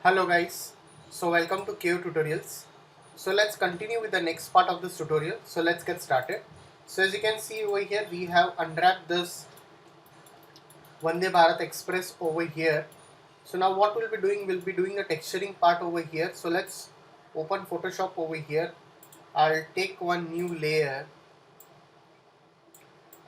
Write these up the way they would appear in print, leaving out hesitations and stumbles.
Hello guys, so welcome to KO Tutorials. So let's continue with the next part of this tutorial. So let's get started. So as you can see over here, we have unwrapped this Vande Bharat Express over here. So now what we'll be doing a texturing part over here. So let's open Photoshop over here. I'll take one new layer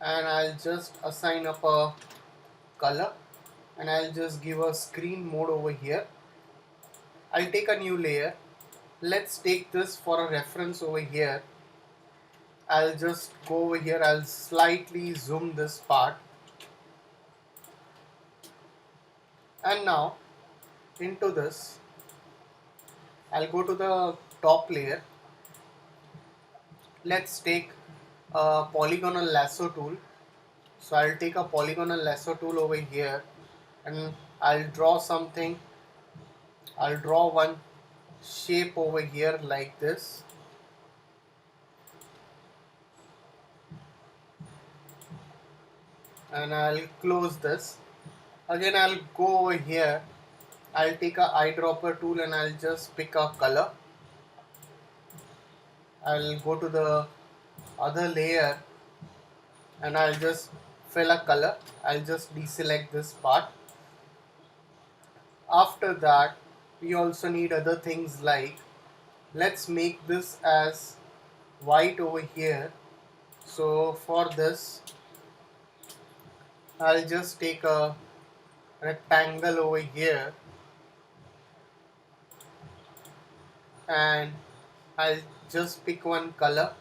and I'll just assign up a color and I'll just give a screen mode over here. I'll take a new layer. Let's take this for a reference over here. I'll just go over here, I'll slightly zoom this part, and now into this I'll go to the top layer. Let's take a polygonal lasso tool. So I'll take a polygonal lasso tool over here and I'll draw something. I'll draw one shape over here like this, and I'll close this. Again I'll go over here, I'll take a eyedropper tool and I'll just pick a color. I'll go to the other layer and I'll just fill a color. I'll just deselect this part. After that, we also need other things like, let's make this as white over here. So for this, I'll just take a rectangle over here and I'll just pick one color.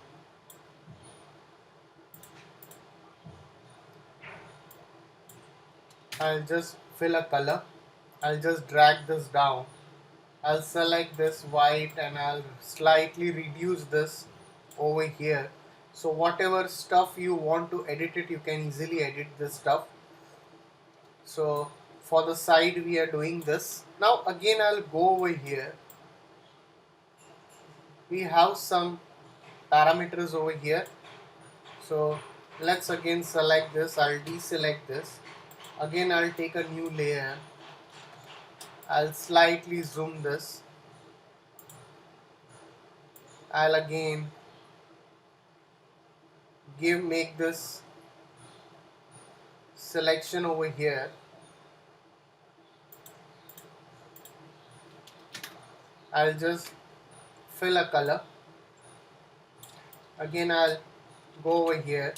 I'll just fill a color. I'll just drag this down. I'll select this white and I'll slightly reduce this over here. So whatever stuff you want to edit it, you can easily edit this stuff. So for the side we are doing this. Now again I'll go over here. We have some parameters over here. So let's again select this. I'll deselect this. Again I'll take a new layer. I'll slightly zoom this. I'll again make this selection over here. I'll just fill a color. Again I'll go over here,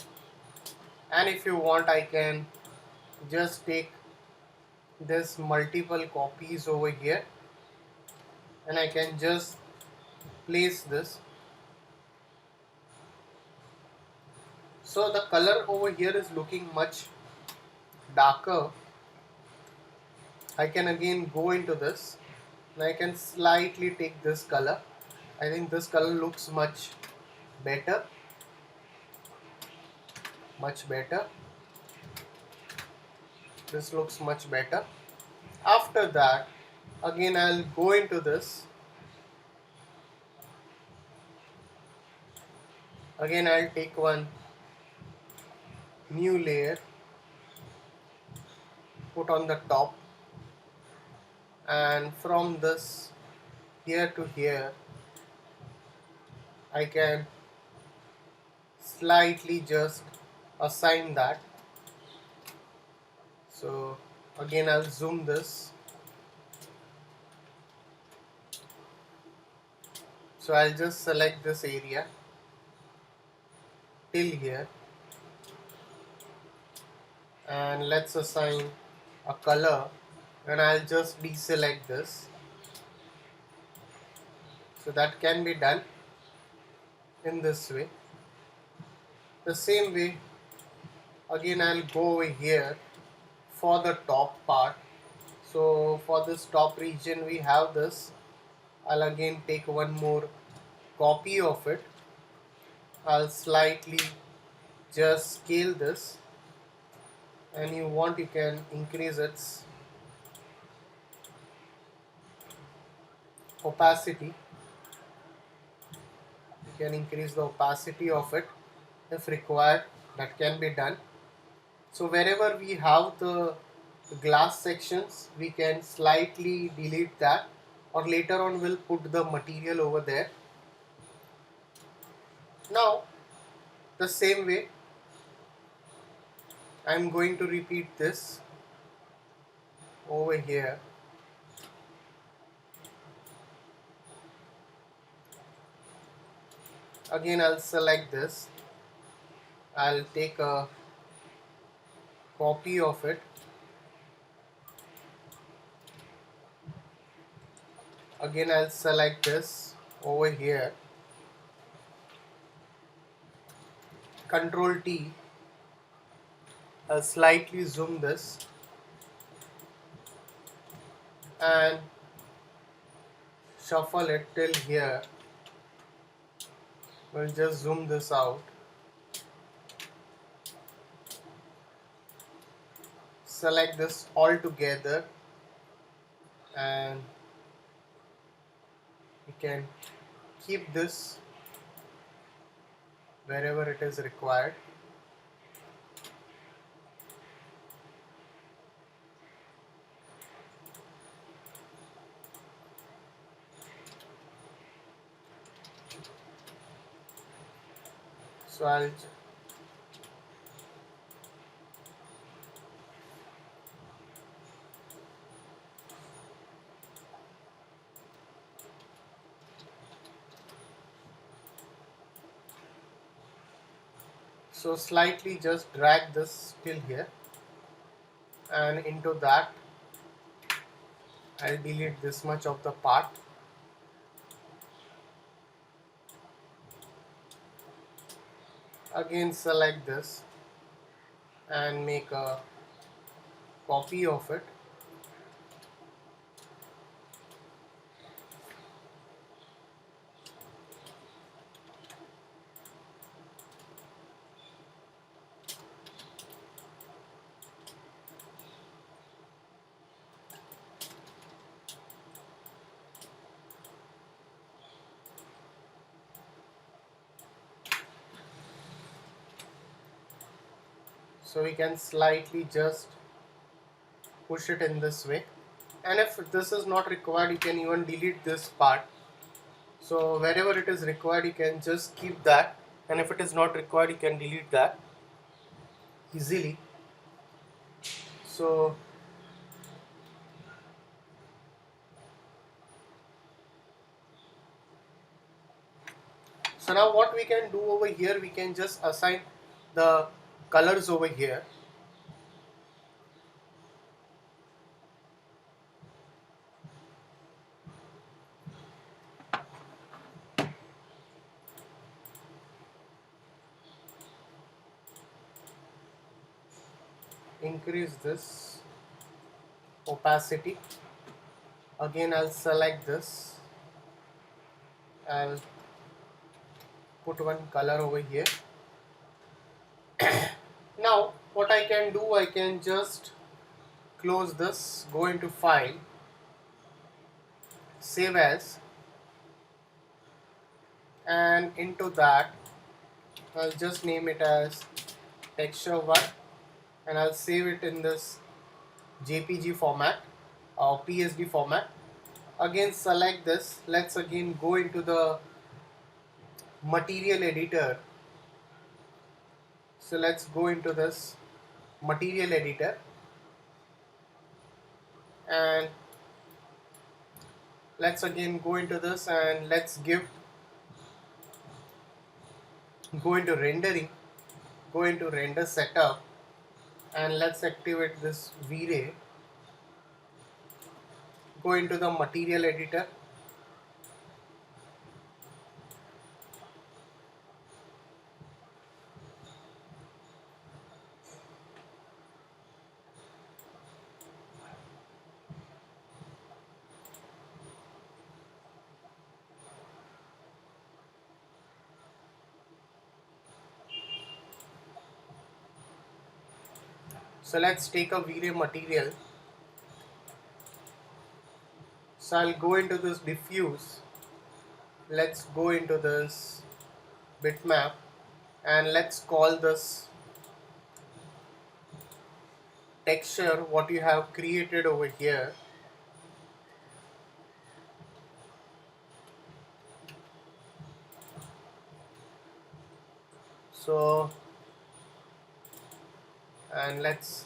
and if you want I can just take this multiple copies over here and I can just place this. So the color over here is looking much darker. I can again go into this and I can slightly take this color. I think this color looks much better. This looks much better. After that, again I'll go into this. Again I'll take one new layer, put on the top, and from this here to here I can slightly just assign that. So again I'll zoom this. So I'll just select this area till here and let's assign a color, and I'll just deselect this. So that can be done in this way. The same way, again I'll go over here for the top part. So for this top region we have this. I'll again take one more copy of it. I'll slightly just scale this, and you want you can increase its opacity. You can increase the opacity of it if required. That can be done. So wherever we have the glass sections, we can slightly delete that or later on we'll put the material over there. Now the same way I'm going to repeat this over here. Again I'll select this, I'll take a copy of it. Again I'll select this over here, Control T, I'll slightly zoom this and shuffle it till here. We'll just zoom this out. Select this all together and we can keep this wherever it is required. So I'll slightly just drag this till here, and into that I'll delete this much of the part. Again select this and make a copy of it. So we can slightly just push it in this way, and if this is not required you can even delete this part. So wherever it is required you can just keep that, and if it is not required you can delete that easily. So now what we can do over here, we can just assign the colors over here. Increase this opacity. Again I'll select this, I'll put one color over here. Now what I can do, I can just close this, go into file, save as, and into that I'll just name it as texture 1 and I'll save it in this JPG format or PSD format. Again select this, let's again go into the material editor. So let's go into this material editor and let's again go into this and let's go into rendering, go into render setup and let's activate this V-Ray. Go into the material editor, so let's take a V-Ray material. So I'll go into this diffuse, let's go into this bitmap and let's call this texture what you have created over here. So, and let's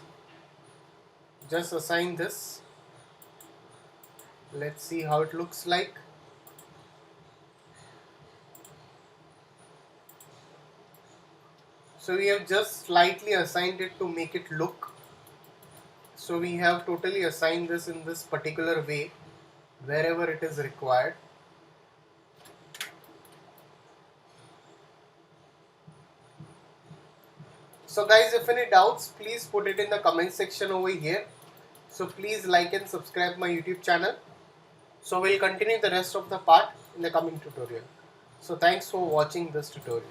just assign this. Let's see how it looks like. So we have just slightly assigned it to make it look. So we have totally assigned this in this particular way wherever it is required. So guys, if any doubts, please put it in the comment section over here. So please like and subscribe my YouTube channel. So we'll continue the rest of the part in the coming tutorial. So thanks for watching this tutorial.